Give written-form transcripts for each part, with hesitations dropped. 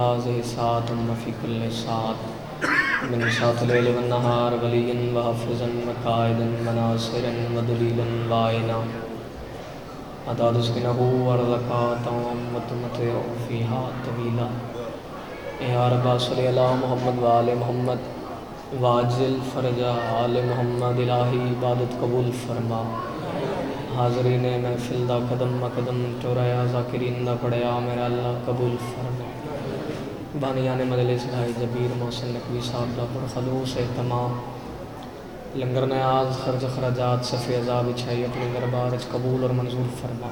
هذه ساعة وفي كل ساعة من ساعة الليل والنهار وليا وحافظا وقائدا وناصرا ودليلا وعينا عدد سكنه ورزقاته وتمتع فيها طويلا يا رب صل على محمد وآل محمد واجل فرجا آل محمد الہی عبادت قبول فرما حاضرین محفل دا قدم مقدم چورایا ذاکرین دا پڑیا میرا اللہ قبول فرما بانیان مجلس بھائی جبیر محسن نقوی صاحب دا پر خلوص اہتمام لنگر نیاز خرج خراجات صفی عذاب اچھائی اپنے دربار قبول اور منظور فرما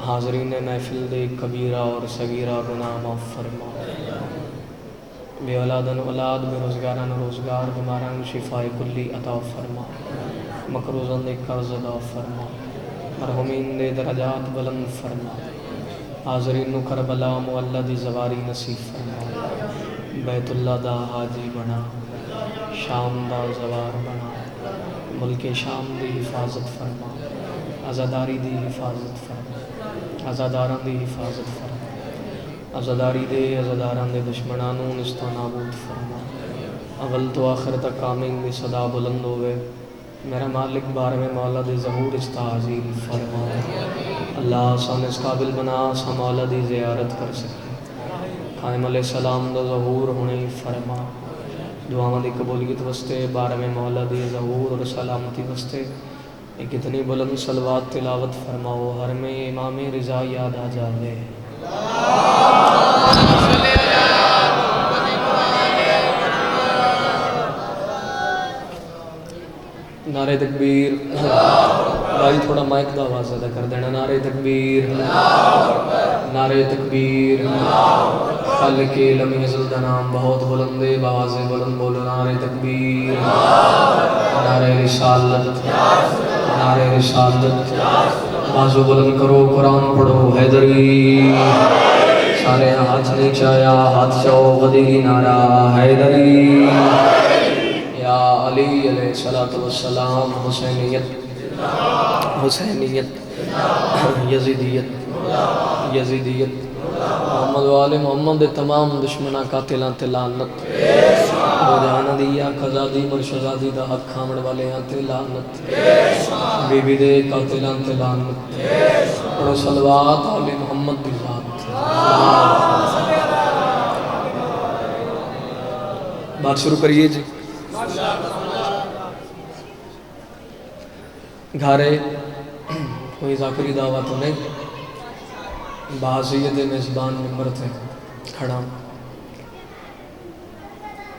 حاضرین محفل دے کبیرہ اور صغیرہ گناہ معاف فرما بے اولادن اولاد بے روزگاران روزگار بیماران شفاء کلی عطا فرما مقروضان دے قرض ادا فرما مرحومین دے درجات بلند فرما حاضرین نو کربلا معلّہ دی زواری نصیب فرما بیت اللہ دا حاجی بنا شام دا زوار بنا ملک شام دی حفاظت فرما عزاداری دی حفاظت فرما عزاداران دی حفاظت فرما عزاداری دے عزاداران دے دشمنانوں نستو نابود فرما اول تو آخر تک آمین دی صدا بلند ہوئے میرا مالک بار میں مولا دی ظہور استعاذیل فرما اللہ سان اس قابل بنا سا مولا دی زیارت کر سکے قائم علیہ السلام دا ظہور ہونے فرما دعاوں دی قبولیت وستے بار میں مولا دی ظہور اور سلامتی وستے ایک اتنی بلند صلوات تلاوت فرماؤ ہر میں امام رضا یاد آ جاوے نعرہ تکبیر بھائی تھوڑا مائک دا آواز زیادہ کر دینا نعرہ تکبیر نعرہ تکبیر خالق علم ازل دا نام بہت بلند ہے باواز بلند بولو نعرہ تکبیر نعرہ رسالت نعرہ رسالت بازو بلند کرو قرآن پڑھو حیدری سارے ہاتھ نیچے آیا ہاتھ چاو غدیری نعرہ حیدری یا علی علیہ السلام حسینیت حسینیت یزیدیت یزیدیت محمد وآل محمد دے تمام دشمنہ قاتلان تے لعنت بودیانہ دیا قضا دی مرشدہ دی دا حق کھامڑ والے ہاں تے لعنت بی بی دے قاتلان تے لعنت پڑھو صلوات آل محمد دی ذات بات شروع کریے جی گھارے کوئی ذاکری دعویٰ تو نہیں بحثیت میزبان ممبر تھے کھڑا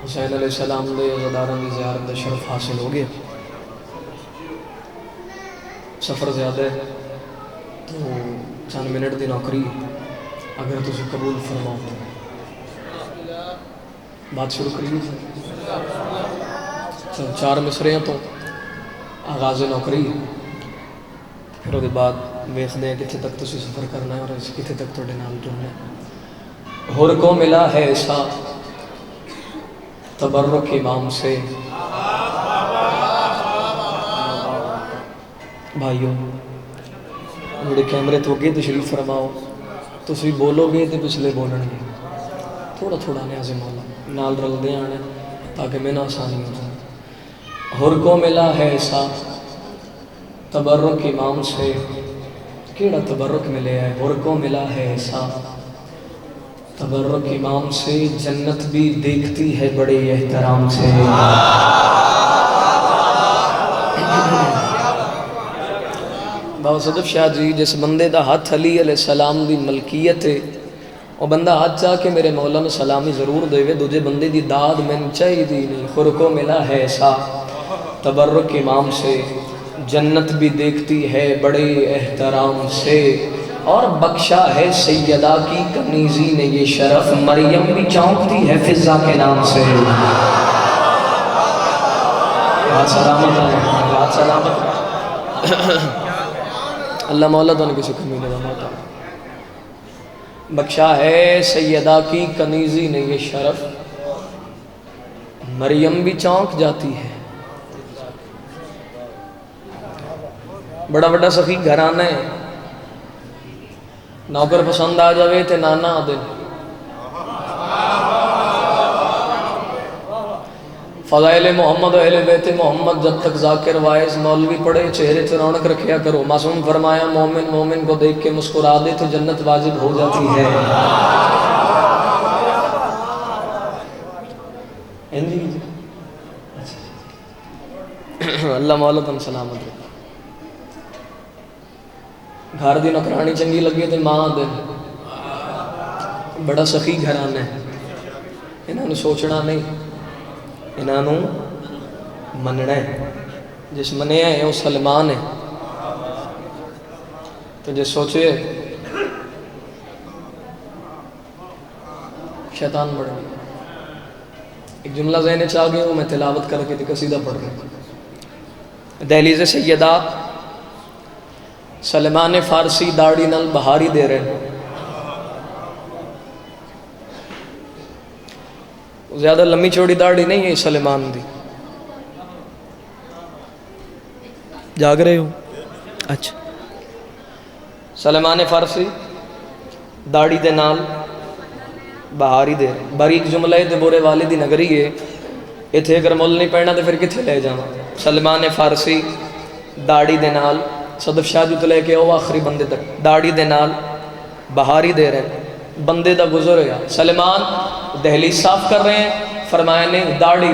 حسین علیہ السلام دے عزاداران دی زیارت دے شرف حاصل ہو گیا سفر زیادہ ہے تو چند منٹ دی نوکری اگر تجھے قبول فرماؤ بات شروع کریے چار مصرے ہیں تو آغاز نوکری پھر وہ بعد ویخ دیں کتنے تک تسی سفر کرنا ہے اور کتنے تک توڑے نام جڑنا ہے ہر کو ملا ہے ایسا تبرک امام سے بھائیوں میرے کیمرے تو گے تشریف فرماؤ تسی بولو گے تو پچھلے بولن گے تھوڑا تھوڑا نیاز مولا نال رل دے آنے تاکہ میں نہ آسانی ہو جائے ہر کو ملا ہے ایسا تبرک امام سے کیڑا تبرک ملے ہے ہر کو ملا ہے ایسا تبرک امام سے جنت بھی دیکھتی ہے بڑے احترام سے بابا صدف شاہ جی جس بندے دا ہاتھ علی علیہ السلام دی ملکیت ہے وہ بندہ ہاتھ چاہ کے میرے مولا میں سلامی ضرور دے وے دوجہ بندے دی داد میں چاہی دی نہیں خور کو ملا ہے ایسا تبرک امام سے جنت بھی دیکھتی ہے بڑے احترام سے اور بخشا ہے سیدہ کی کنیزی نے یہ شرف مریم بھی چونکتی ہے فضا کے نام سے بات سلامت ہے بات سلامت اللہ مولا تو نے کسی کمی نے موتا بخشا ہے سیدہ کی کنیزی نے یہ شرف مریم بھی چونک جاتی ہے بڑا بڑا سخی گھرانا ہے نوکر پسند آ جاوے تے نانا آ دے فضائل محمد و اہل بیت محمد جب تک ذاکر وائز مولوی پڑھے چہرے سے رونق رکھیا کرو. معصوم فرمایا مومن مومن کو دیکھ کے مسکرا دے تو جنت واجب ہو جاتی ہے. اللہ مولا تم سلامت رکھے. گھر دی نوکرانی چنگی لگی تے ماں دے بڑا سخی گھرانا ہے. انہاں نوں سوچنا نہیں, انہاں نوں مننا ہے. جس منیا ہے وہ سلمان ہے, تو جس سوچے شیطان بڑھ گیا. ایک جملہ ذہن چاہ گیا وہ میں تلاوت کر کے قصیدہ پڑھ رہا ہوں. دہلیز سیدہ سلمان فارسی داڑھی نال بہاری دے رہے ہیں. زیادہ لمبی چوڑی داڑھی نہیں ہے سلمان دی. جاگ رہے ہو؟ اچھا. سلمان فارسی داڑھی دے نال بہاری دے رہے. باریک جملہ ہے تے بورے والدی نگری ہے. اتھے اگر مول نہیں پڑھنا تو پھر کتھے لے جانا. سلمان فارسی داڑھی دے نال صدف شاہ جو لے کے او آخری بندے تک داڑھی دے نال بہاری دے رہے ہیں. بندے دا گزر گیا. سلمان دہلی صاف کر رہے ہیں, فرمایا نہیں داڑھی.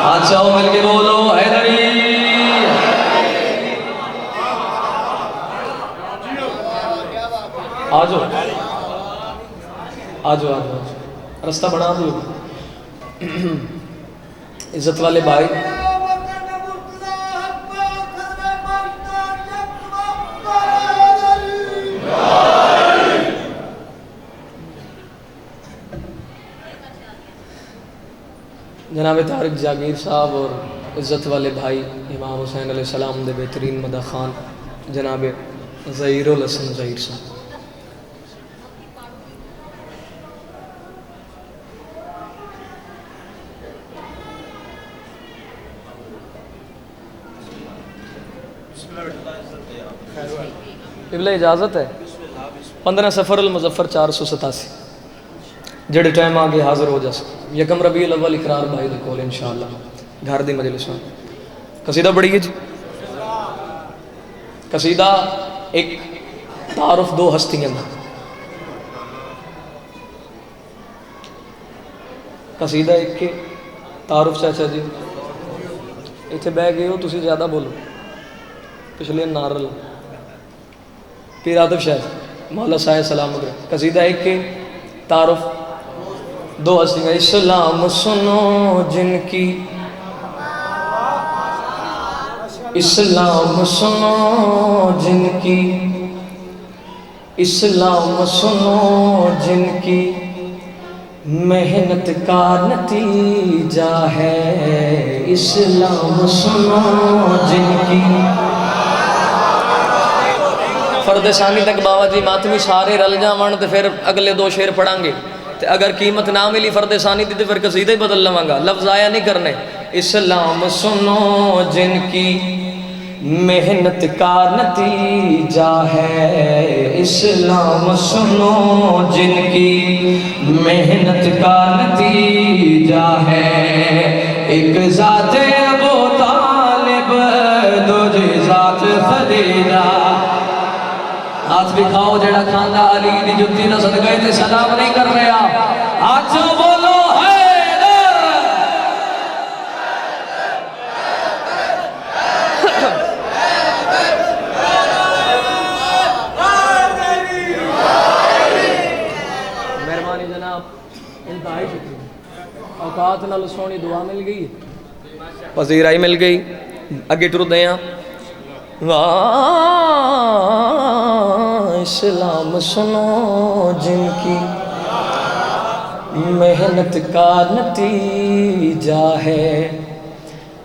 آج چاہو مل کے بولو حیدری. آجو آجو آجو رستہ بنا دو. عزت والے بھائی, جناب طارق جاگیر صاحب اور عزت والے بھائی امام حسین علیہ السلام دے بہترین مدح خان جناب ظہیر الحسن ظہیر صاحب. قبلہ اجازت ہے 15 سفر المظفر 487 جڑے ٹائم آگے حاضر ہو جا سکے. یکم ربیع الاول اقرار بھائی دے کول انشاءاللہ گھر دی مجلس میں قصیدہ پڑھیے جی. قصیدہ ایک تعارف دو ہستیاں دا. قصیدہ ایک کے تعارف چاچا جی اتنے بہ گئے ہو تسی زیادہ بولو پچھلے نارل پیر عاطف شاہ مولا صاحب سلامت رہے. قصیدہ ایک کے تعارف دو ہستیاں. اسلام سنو جن کی, اسلام سنو جن کی, اسلام سنو جن کی محنت کا نتیجہ ہے. اسلام سنو جن کی. فرد ثانی تک بابا جی ماتمی سارے رل جاون تے پھر اگلے دو شعر پڑھیں گے. اگر قیمت نہ ملی فرد ثانی دی تو پھر قصیدہ ہی بدل لواں گا, لفظ آیا نہیں کرنے. اسلام سنو جن کی محنت کا نتیجہ ہے. اسلام سنو جن کی محنت کا نتیجہ ہے. ایک ذات ابو طالب دوجی ذات خدیجہ. ہاتھ دکھاؤ جڑا کھاندہ علی دی جتی نہ صدقہ تے سلام نہیں کر رہا. آج بولو حیدر. مہربانی جناب انتہائی شکریہ. اوقات نال سونی دعا مل گئی, پذیرائی مل گئی. اگے ٹر دیاں اسلام سنو جن کی محنت کا نتیجہ ہے.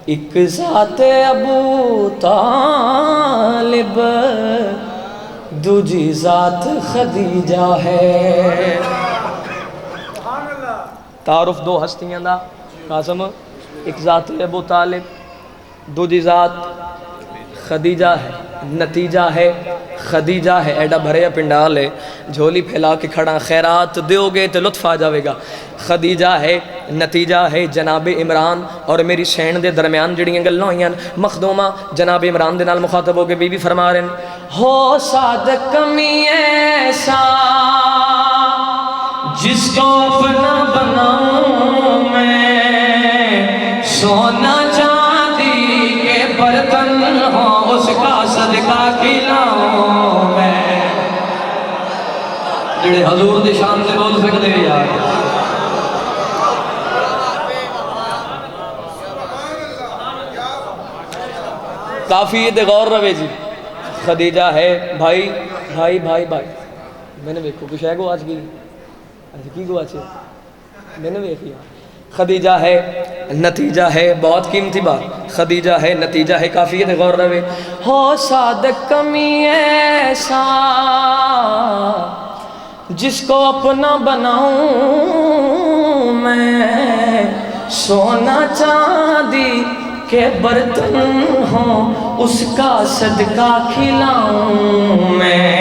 ایک ذات ابو طالب دوجی ذات خدیجہ ہے. تعارف دو ہستیاں دا قاسم. ایک ذات ابو طالب دوجی ذات خدیجہ ہے، نتیجہ ہے خدیجہ ہے، ایڈا بھریا پنڈال ہے، جھولی پھیلا کے کھڑا، خیرات دیو گے تو لطف آ جاوے گا۔ خدیجہ ہے، نتیجہ ہے جناب عمران اور میری سین دے درمیان جڑیاں گلاں ہوئیاں، مخدومہ جناب عمران دے نال مخاطب ہو کے بی بی فرما رہے ہیں، ہو صادق کمی ایسا جس کو اپنا بناؤں میں، سونا چاندی کے برتن ہوں اس کا صدقہ کھلاؤں میں۔ جڑے حضور دی شان سے بول سکتے ہیں یار، کافی یہ غور روے جی۔ خدیجہ ہے بھائی بھائی بھائی بھائی، میں نے دیکھو کچھ ہے گو آج کی کی گو آج میں نے دیکھیا۔ خدیجہ ہے، نتیجہ ہے، بہت قیمتی بات، خدیجہ ہے، نتیجہ ہے، کافی یہ غور روے، ہو صادق کمی ایسا جس کو اپنا بناؤں میں، سونا چاندی کے برتن ہوں اس کا صدقہ کھلاؤں میں۔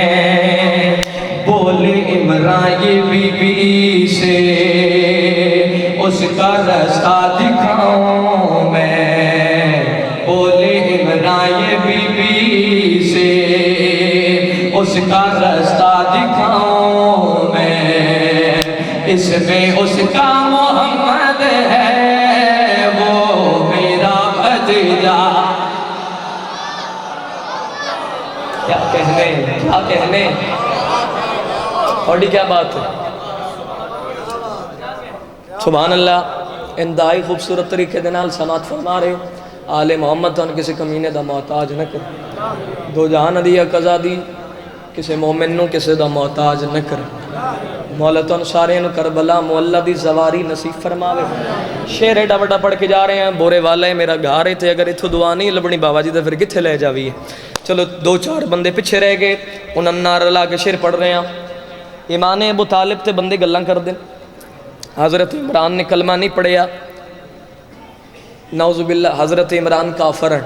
بولے عمران یہ بی بی سے اس کا رستہ دکھاؤں میں، بولے عمران یہ بی بی سے اس کا رستہ دکھاؤں میں۔ اس میں اس کا محمد ہے وہ میرا بھتیجا۔ کیا کہنے کیا کہنے، اور کیا بات ہے، سبحان اللہ۔ انتہائی خوبصورت طریقے دے نال سماعت فرما رہے ہو، آل محمد تو کسی کمینے دا محتاج نہ کر، دو جہان دی قضا دی کسی مومن نو کسی دا محتاج نہ کر۔ مولا تو سارے نو کربلا مولا دی زواری نصیب فرماوے۔ شیر ایڈا بڑا پڑھ کے جا رہے ہیں، بورے والا ہے میرا گھار ہے، تے اگر اتھو دعا نہیں لبنی بابا جی تو پھر کتھے لے جاوی ہے۔ چلو دو چار بندے پچھے رہ گئے، انہاں نعرہ لا کے شیر پڑھ رہے ہیں۔ ایمان ابو طالب تے بندے گلاں کر دیں، حضرت عمران نے کلمہ نہیں پڑھیا، نعوذ باللہ حضرت عمران کافر ہیں،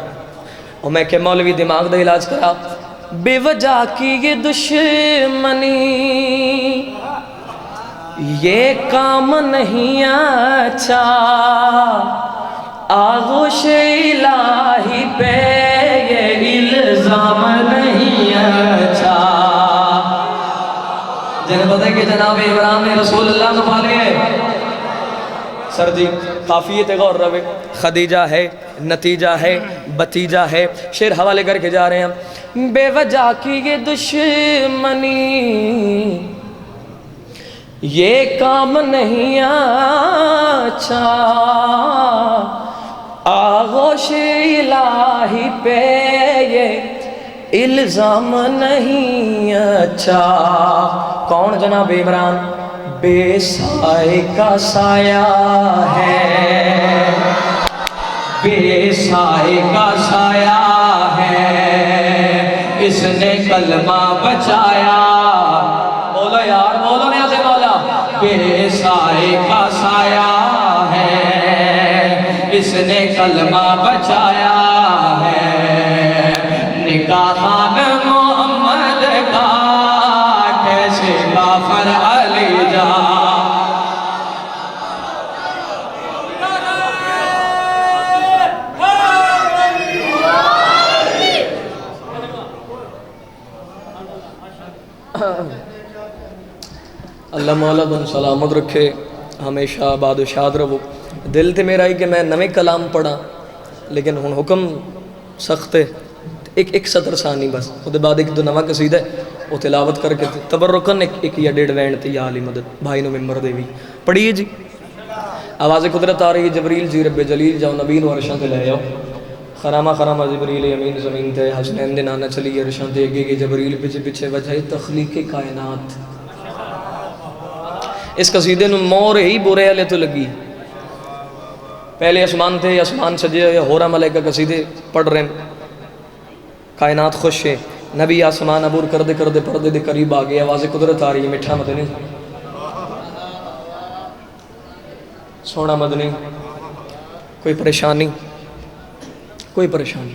اور میں کہ مولوی دماغ دا علاج کرا، بے وجہ کی یہ دشمنی یہ کام نہیں اچھا، آغوش الہی پہ یہ الزام نہیں اچھا۔ جنہیں پتہ ہے کہ جناب عمران نے رسول اللہ کو پا لئے سر جی، کافیت غور روے۔ خدیجہ ہے، نتیجہ ہے، بتیجہ ہے، شیر حوالے کر کے جا رہے ہیں، بے وجہ کی یہ دشمنی یہ کام نہیں اچھا، آغوش الہی پہ یہ الزام نہیں اچھا۔ کون جناب عمران؟ بے سائے کا سایہ ہے، بے سائے کا سایہ ہے، اس نے کلمہ بچایا۔ بولو یار، بولو نہیں آتے مولا۔ بے سائے کا سایہ ہے، اس نے کلمہ بچایا ہے، نکاح محمد کا کیسے کافر علی جا۔ اللہ مولا بن سلامت رکھے، ہمیشہ آباد و شاد رہو۔ دل تے میرا ہی کہ میں نویں کلام پڑھا، لیکن ہن حکم سخت ہے، ایک سطر ثانی بس، وہ دے بعد ایک دو نواں قصیدہ ہے، وہ تلاوت کر کے تبرکن ایک یا ڈیڑھ وینڈ تے یا علی مدد بھائی نو ممبر دے بھی پڑھیے جی۔ آواز قدرت آ رہی ہے، جبریل جی رب جلیل جاؤ نبی نو عرشاں تے لے جاؤ، خرامہ خرامہ جبریل امین زمین تے، حسنین دے نانا چلی عرشاں تے گے جبریل پیچھے پیچھے وجہ تخلیق کائنات۔ اس قصیدے نو مور ہی بورے والے تو لگی، پہلے اسمان تھے، اسمان سجے یا ہورا ملائکہ قصیدے پڑھ رہے ہیں، کائنات خوش ہے، نبی آسمان عبور کردے کردے پردے دے قریب آگئے، آواز قدرت آ رہی ہے، مٹھا مدنی سونا مدنی، کوئی پریشانی کوئی پریشانی،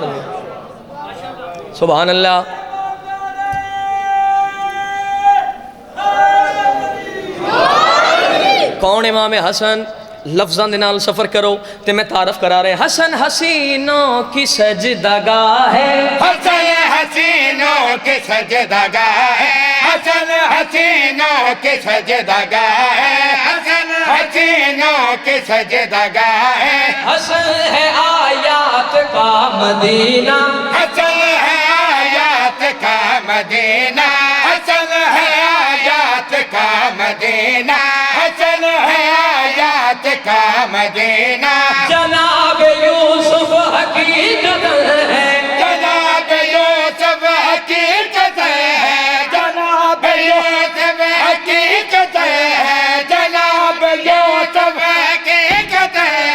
پڑھنی. سبحان اللہ. کون امام حسن؟ لفظاں دے نال سفر کرو تے میں تعارف کرا رہے. حسن حسینوں کی سجدگاہ ہے، حسن حسینوں کی سجدگاہ ہے، حسن حسینوں کی سجدگاہ ہے، حسن حسینوں کی سجدگاہ ہے، حسن ہے آیات کا مدینہ، حسن ہے آیات کا مدینہ، حسن ہے آیات کا مدینہ، حسن ہے آیات کا مدینہ. جناب یوسف حقیقت ہے، جناب یوسف حقیقت ہے، جناب یوسف حقیقت ہے، جناب یوسف حقیقت ہے.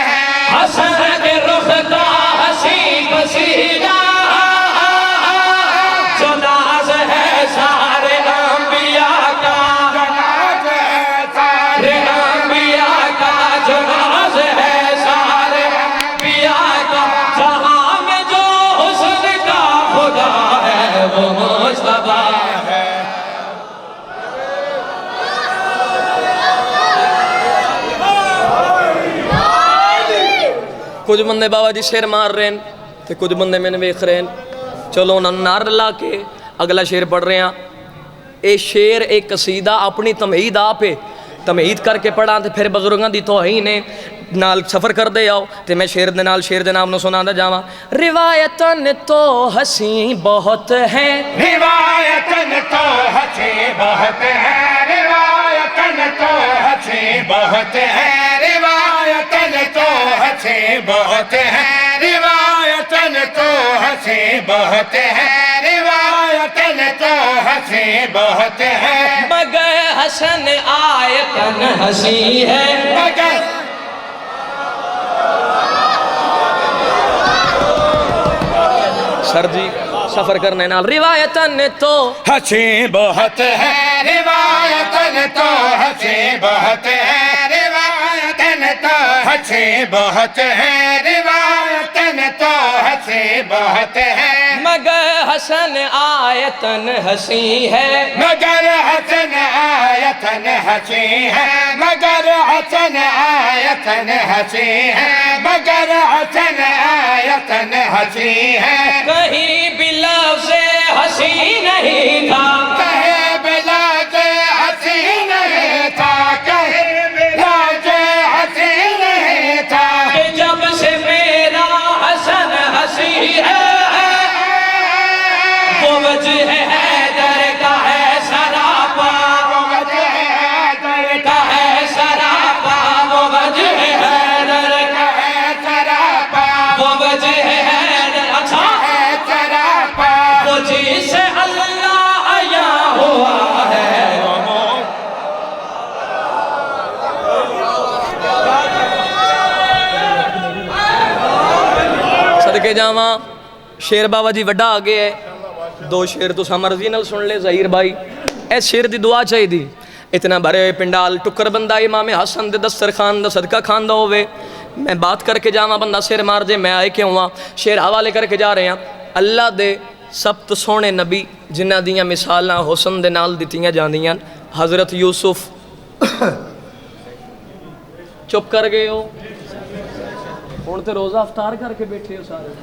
حسن کے رخ کا حسین پسینہ، جو ناز ہے سارے انبیاء کا، جناب سارے انبیاء کا، جو ناز ہے سارے انبیاء کا. جہاں میں جو حسن کا خدا ہے وہ مصطفیٰ ہے. کچھ بندے بابا جی شیر مار رہے ہیں تے کچھ بندے میں نے ویکھ رہے ہیں. چلو انہوں نے نعرہ لا کے اگلا شیر پڑھ رہے ہیں. اے شیر ایک قصیدہ اپنی تمہید آپ تمہید کر کے پڑھا تے پھر بزرگاں دی توہین نے نال سفر کر دے آؤ تے میں شیر دے نال شیر دے نام نو سناندا جاواں. روایتاً تو ہنسی بہت ہیں، روایتاً تو ہنسی بہت ہے، روایتاً تو ہنسی بہت ہے، روایتاً تو ہنسی بہت ہے، روایتاً تو ہنسی بہت ہے، روایتاً تو ہنسی بہت ہے. مگر حسن آیتاً ہنسی ہے. مگر سر جی سفر کرنے نال روایتاً تو ہنسی بہت ہے، روایتاً تو ہنسی بہت ہے، روایتاً تو ہنسی بہت ہے، روایتاً تو ہنسی بہت ہے. مگر حسن آیتاً ہنسی ہے. مگر حسن آیتاً ہنسی ہے، مگر حسن آیتاً ہنسی ہے، مگر حسن آیتاً ہنسی ہے. کہیں بھی لفظ ہنسی نہیں تھا، کہیں بلا سے ہنسی نہیں تھا، کہیں بلا سے ہنسی نہیں تھا. کہ جب سے میرا حسن ہنسی ہے، وہ وجہ حیدر کا ہے سراپا، وہ وجہ حیدر کا ہے سراپا، وہ وجہ حیدر کا ہے سراپا، وہ وجہ حیدر. اچھا ہے سراپا. وہ جس سے اللہ آیا ہوا ہے. صدقے جاواں شیر بابا جی وڈا آگے ہے. دو شیر تو مرضی نال سن لے ظہیر بھائی. اس شیر دی دعا چاہی دی. اتنا بھرے ہوئے پنڈال ٹکر بندہ امام حسن دے دسترخوان دا صدقہ کھاندا ہوئے. میں بات کر کے جاواں بندہ سر مار جے. میں آئے کیوں ہاں شیر حوالے کر کے جا رہے ہیں. اللہ دے سب تو سونے نبی جنہ دیاں مثالاں حسن دے نال دتیاں جاندیاں. حضرت یوسف چپ کر گئے ہو ہن تے روزہ افطار کر کے بیٹھے ہو سارے.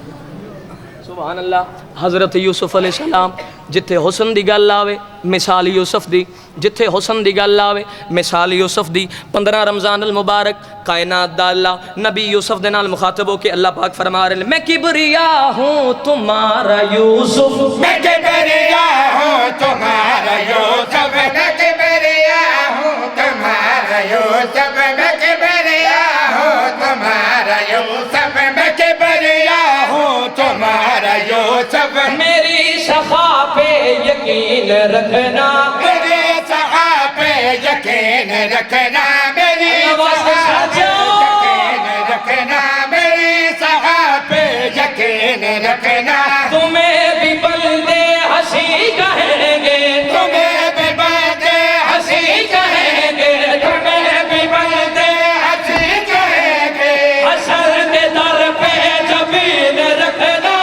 سبحان اللہ. حضرت یوسف علیہ السلام جتھے حسن دی گل آوے مثال یوسف دی، جتھے حسن دی گل آوے مثال یوسف دی. 15 رمضان المبارک کائنات دا اللہ نبی یوسف دے نال مخاطب ہو کے اللہ پاک فرما رہے ہیں میں کبریا ہوں تمہارا یوسف، میں کبریا ہوں تمہارا یوسف، میں کبریا ہوں تمہارا یوسف، میں کبریا ہوں تمہارا یوسف، میں کبریا ہوں تمہارا یوسف. میری سخا پہ یقین رکھنا، میرے سخا پہ یقین رکھنا، میری سخا پہ یقین رکھنا، میری سخا پہ یقین رکھنا. تمہیں بھی بندے ہنسی کہیں گے، تمہیں بھی بندے ہنسی کہیں گے، تمہیں بھی بندے ہنسی کہیں گے. حسن کے در پہ زمین رکھنا،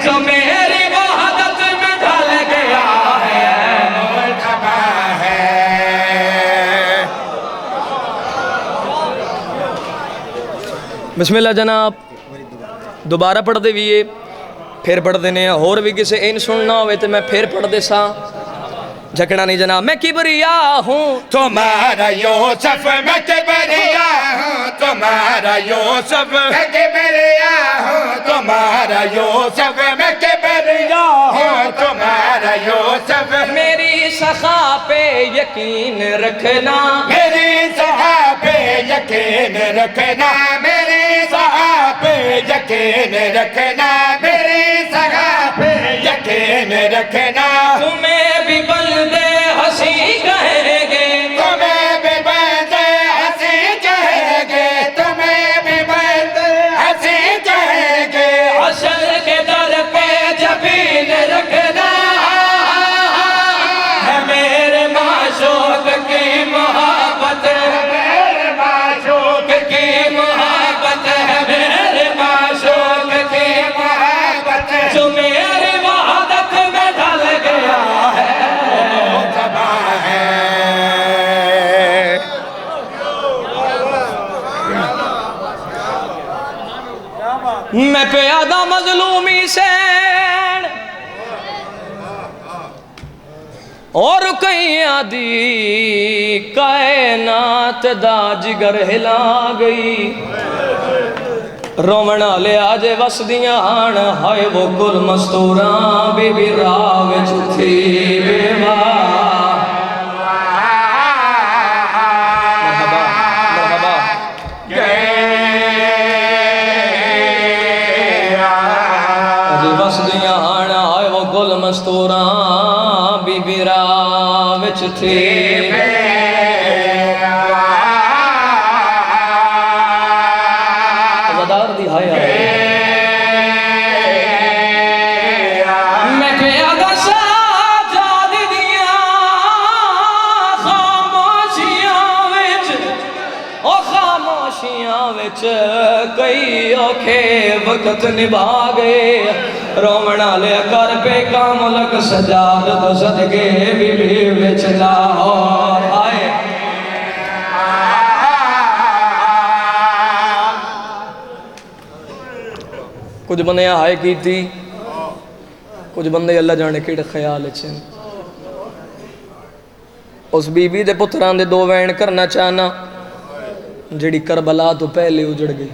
جو میری وحدت میں ڈھل گیا ہے مجتبا ہے بسم اللہ جناب دوبارہ پڑھ دے بھی یہ پھر پڑھ دینے اور بھی کسے این سننا ہوئے تو میں پھر پڑھ دے سا جھکڑا نہیں جناب میں کبریا ہوں تمہارا یوسف میں کبریا ہوں تمہارا یوسف میں کبریا ہوں تمہارا یوسف میں کبریا ہوں تمہارا یوسف میری سخا پہ یقین رکھنا میری سخا پہ یقین رکھنا میری سخا پہ یقین رکھنا میری سخا پہ یقین رکھنا تمہیں بھی بندے ہنسی کہیں گے تمہیں بھی بندے ہنسی کہیں گے تمہیں بھی بندے ہنسی کہیں گے حشر کے در پہ جبین رکھنا ہے میرے معشوق کی محبت میرے معشوق کی محبت ہے میرے معشوق کی محبت جو میری وحدت میں ڈھل گیا ہے مجتبا ہے میں پیادہ مظلومی سے اور کہیں آدھی کائنات دا جگر ہلا گئی رومنا لے آج وسدیاں آن ہائے وہ گل مستوراں بی بی راوچ تھی بیوا مرحبا مرحبا آج وسدیاں آن ہائے وہ گل مستوراں بی بی راوچ تھی عزادار دی ہائے آئے میں پیادہ ساجاد دیاں خاموشیاں وچ او خاموشیاں وچ کئی اوکھے وقت نبھا گئے رومنا لے کر پہ کاملک سجاد تو صدقے بی بی وچ لاہور آئے کچھ بندے ہائے کی تھی کچھ بندے اللہ جانے کیڑے خیال اچھیں اس بی بی دے پتران دے دو وین کرنا چاہنا جڑی کربلا تو پہلے اجڑ گئی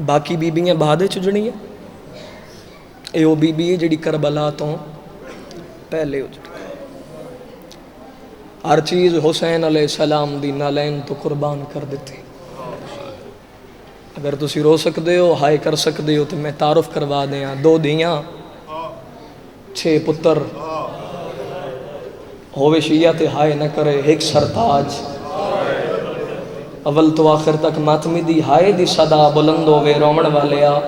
باقی بی بیاں بعد چجڑی ہیں اے وہ بی بی ہے جڑی کربلا تو پہلے اجڑ گئی ہر چیز حسین علیہ السلام دی نالین تو قربان کر دیتے اگر تسی رو سکتے ہو ہائے کر سکتے ہو تو میں تعارف کروا دیاں دو دیاں 6 پتر ہووے شیعہ تے ہائے نہ کرے ایک سرتاج اول تو آخر تک ماتمی دی ہائے دی صدا بلند ہووے رومن والیا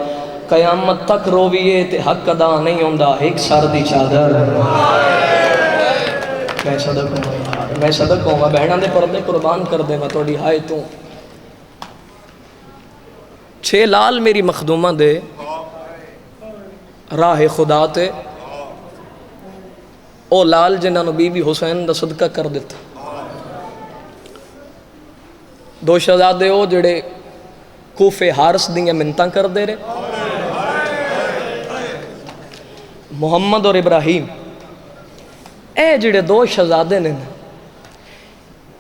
قیامت تک رویے تے حق ادا نہیں ہوندہ ایک سر دی چادر میں صدق ہوں یار میں صدق ہوں بہناں دے پردے قربان کر دے میں توڑی ہائے تو 6 لال میری مخدومہ دے راہ خدا تے او لال جنہاں نو بی بی حسین دا صدقہ کر دیتا 2 شہزادے ہو جڑے کوفے حارس دیاں منتاں کر دے رہے محمد اور ابراہیم اے جڑے 2 شہزادے نے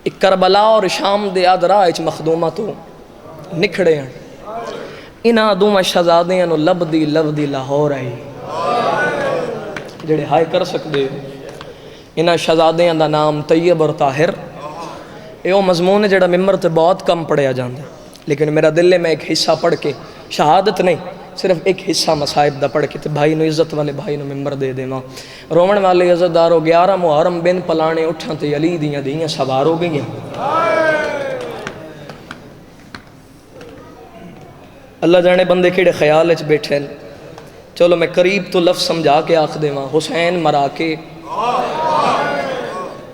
ایک کربلا اور شام دے آدھرا اچ مخدومہ تو نکھڑے ہیں انہاں دوما شہزادیاں نو لب دی لاہور آئی جڑے ہائے کر سکتے انہاں شہزادیاں دا نام طیب اور طاہر یہ مضمون ہے جڑا ممبر تے بہت کم پڑھیا جاندہ لیکن میرا دل میں ایک حصہ پڑھ کے شہادت نہیں صرف ایک حصہ مصائب دا پڑھ کے تے بھائی نو عزت والے بھائی نو ممبر دے دے ماں رومن والے عزت دارو 11 محرم بن پلانے اٹھاں تے علی دیاں سوار ہو گئی ہیں اللہ جانے بندے کیڑے خیال اچ بیٹھے ہیں چلو میں قریب تو لفظ سمجھا کے آکھ دے ماں حسین مرا کے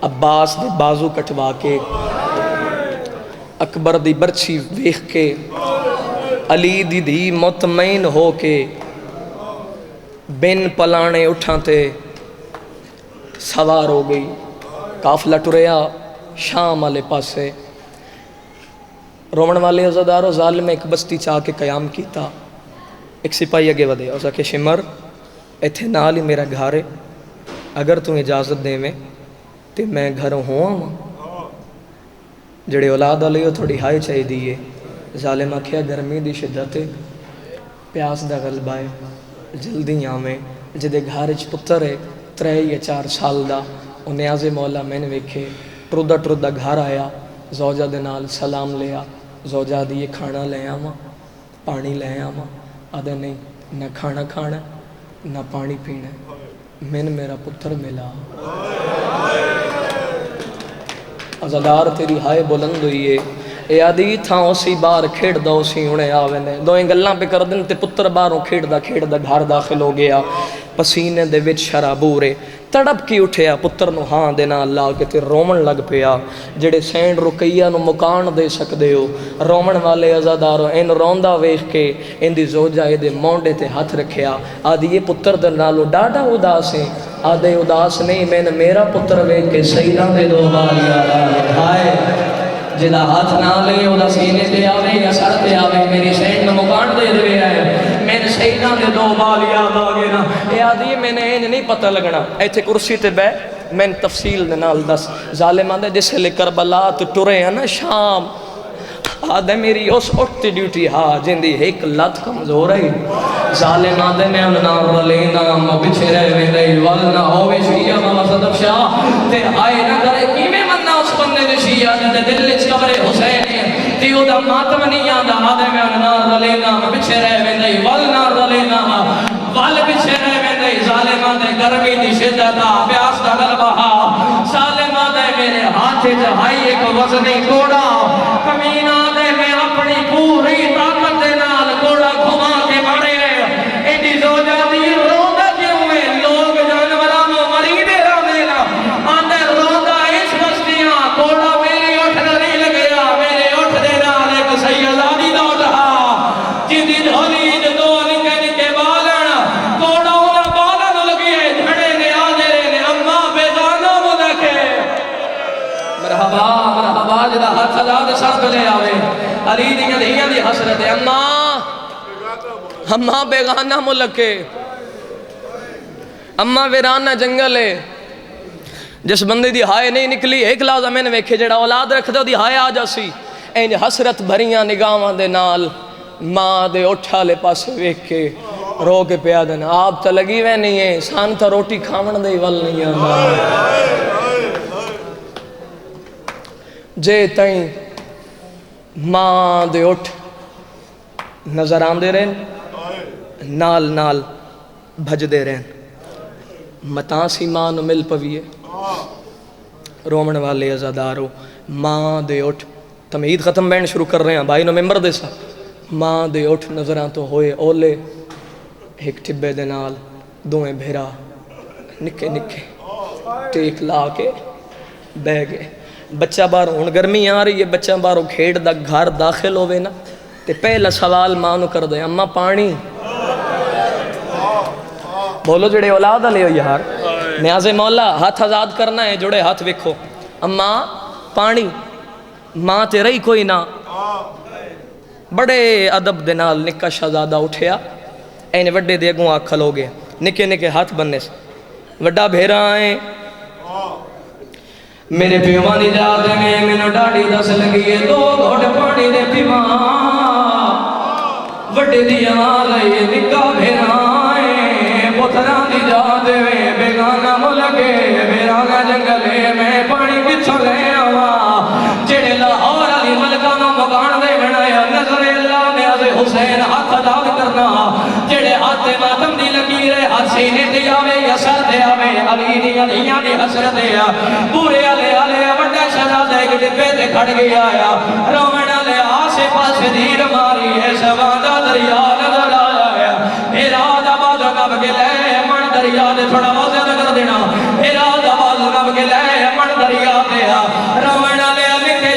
عباس دے بازو کٹوا کے اکبر دی برچھی ویکھ کے علی دی دھی مطمئن ہو کے بن پلانے اٹھاں تے سوار ہو گئی. قافلہ ٹریا شام والے پاسے. رومن والے عزادارو ظالم ایک بستی چاہ کے قیام کیتا. ایک سپاہی اگے ودے اس کہ شمر ایتھے نال ہی میرا گھر ہے، اگر تم اجازت دے میں تے میں گھروں ہوا ہوں. جڑے اولاد والے ہو تھوڑی ہائی چاہی دیئے. ظالم آکھیا گرمی دی شدت ہے، پیاس دا غلبہ ہے، جلدی آویں. جدے گھر وچ پتر ہے 3 یا 4 سال دا، او نیاز مولا میں نے ویکھے ٹردا ٹردا گھر آیا. زوجہ دے نال سلام لیا. زوجہ دی کھانا لے آواں، پانی لے آواں. آدھے نہیں، نہ کھانا کھانا نہ پانی پینا، من میرا پتر ملا. عزادار تیری ہائے بلند ہوئی ہے. اے آدھی تھاں اسی بار کھیڑ دا اسی انہیں آوے نے. دوئیں گلاں پہ کر دن تے پتر باروں کھیڑ دا گھر داخل ہو گیا. پسینے دے وچ شرابورے تڑپ کی اٹھیا. پتر نو ہاں دے نال لا کے تے رومن لگ پیا. جڑے سینڈ رکیہ نو مکان دے سکدے ہو، رومن والے عزادارو ان روندا ویکھ کے ان دی زوجہ دے مونڈے تے ہاتھ رکھیا. آدھی یہ پتر دے نالو ڈاڈا اداس ہے. آدھے اداس نہیں، میں نے میرا پتر ویکھ کے سیدہ دے دو بار یاد آئے. ہائے جدا ہاتھ نہ لے اودا سینے تے آوے یا سر تے آوے، میری سینڈ نو مکان دے دے آئے. میں نے سیدہ دے 2 بال یاد آگے نا. اے آدھی میں نے نہیں پتہ لگنا. ایتھے کرسی تے بے میں تفصیل دے نال دس. ظالمان دے جس لے کربلا تو ٹرے ہیں نا شام. آدھے میری اس اٹھتی ڈیوٹی ہاں جندی ایک لت کمزور ہے. ظالمان دے میں انہاں رلینا پچھے رہ ویندے ولنا ہووے شیعہ بابا صدق شاہ تے آئے نہ کرے کیویں مننا اس بندے دے شیعہ دے دل وچ قبر حسین ہے تے او دا ماتم نہیں آندا. آدھے میں انہاں رلینا پچھے رہ ویندے ولنا رلینا ول پچھے رہ ویندے. ظالمان دے گرمی دی شدت پیاس دا غلبہ. ظالمان دے میرے ہاتھ وچ ہائی ایک وزنی کوڑا. کمینہ دے میں اپنی پوری طاقت دے نال کوڑا گھما کے مارے. ایڈی زوجہ دی روندا کیوں ہے؟ لوگ جانوراں نو مری دے رہے نا. آندے روندا اس بستیاں کوڑا میری اٹھ نہیں لگیا. میرے اٹھ دے نال ایک سیدادی دا اٹھا جدی دھولی دو نکے نکے بالن کوڑا اونا بالن لگیے جھڑے نے آدھے نے اماں بیگانہ مدکے. مرحبا مرحبا جدا ہاتھ آزاد سرد لے آوے. علی دیاں دیاں دی حسرت اماں بیگانہ ملکے، اماں ویرانہ جنگل ہے. جس بندے دی ہائے نہیں نکلی ایک لازہ میں نے ویکھے جڑا اولاد رکھ دے دی ہائے آ جاسی. این حسرت بھریاں نگاہاں دے نال ماں دے اٹھا لے پاسے ویکھ کے رو کے پیا دینا. آپ تا لگی وے نہیں ہے سان تا روٹی کھاون دے ول نہیں آندا. جے تائیں ماں دے اٹھ نظر آن دے رہن نال نال بھج دے رہن. متاں سی ماں نو مل پویے. رومن والے عزادارو ماں دے اٹھ تمہید ختم بین شروع کر رہے ہیں بھائی نو ممبر دے سا. ماں دے اٹھ نظران تو ہوئے اولے ایک ٹھبے دے نال دوئیں بھیرا نکے نکے ٹیک لا کے بہ گئے. بچہ باروں ہن گرمی آ رہی ہے بچہ باروں کھیڑ دا گھر داخل ہوئے نا تے پہلا سوال ماں نو کر دے اماں پانی. بولو جڑے اولاد لے ہو یار نیاز مولا ہاتھ آزاد کرنا ہے. جڑے ہاتھ وکھو اماں پانی. ماں تے رہی کوئی نہ. بڑے ادب دے نال نکا شہزادہ اٹھیا. این وڈے دے اگوں آکھ کھلو گے نکے نکے ہاتھ بننے سے وڈا بھیرا آئیں. میرے پیوان اجازت میں مینوں ڈاڑی دس لگی ہے 2 گھٹ پانی دے پیواں. وڈے دیاں لئے نکا بھیرا آئیں. پتراں دی اجازت میں بیگانہ ملکے ویرانہ جنگلے میں پانی کتھوں لے آواں. جڑے لاہور علی ملکہ نو مکان دے بنایا نظر اللہ نیاز حسین ہاتھ آزاد کرنا. جڑے ہاتھ ماتم دی لکیر ہے ہاتھ سینے تے آوے یا سر تے آوے. علی دی علیاں دی حسرت ہے پورے آلے آلے وڈا شہزادہ ایک ڈبے تے کھڑ گیا آیا. رومن آلے آسے پاسے دیر ماری ہے سوادہ دریا نظر آیا ہے. ارادہ باز کب کے لے من دریا دے تھوڑا واضح کر دینا. ارادہ باز کب کے لے من دریا دے رومن آلے لکھے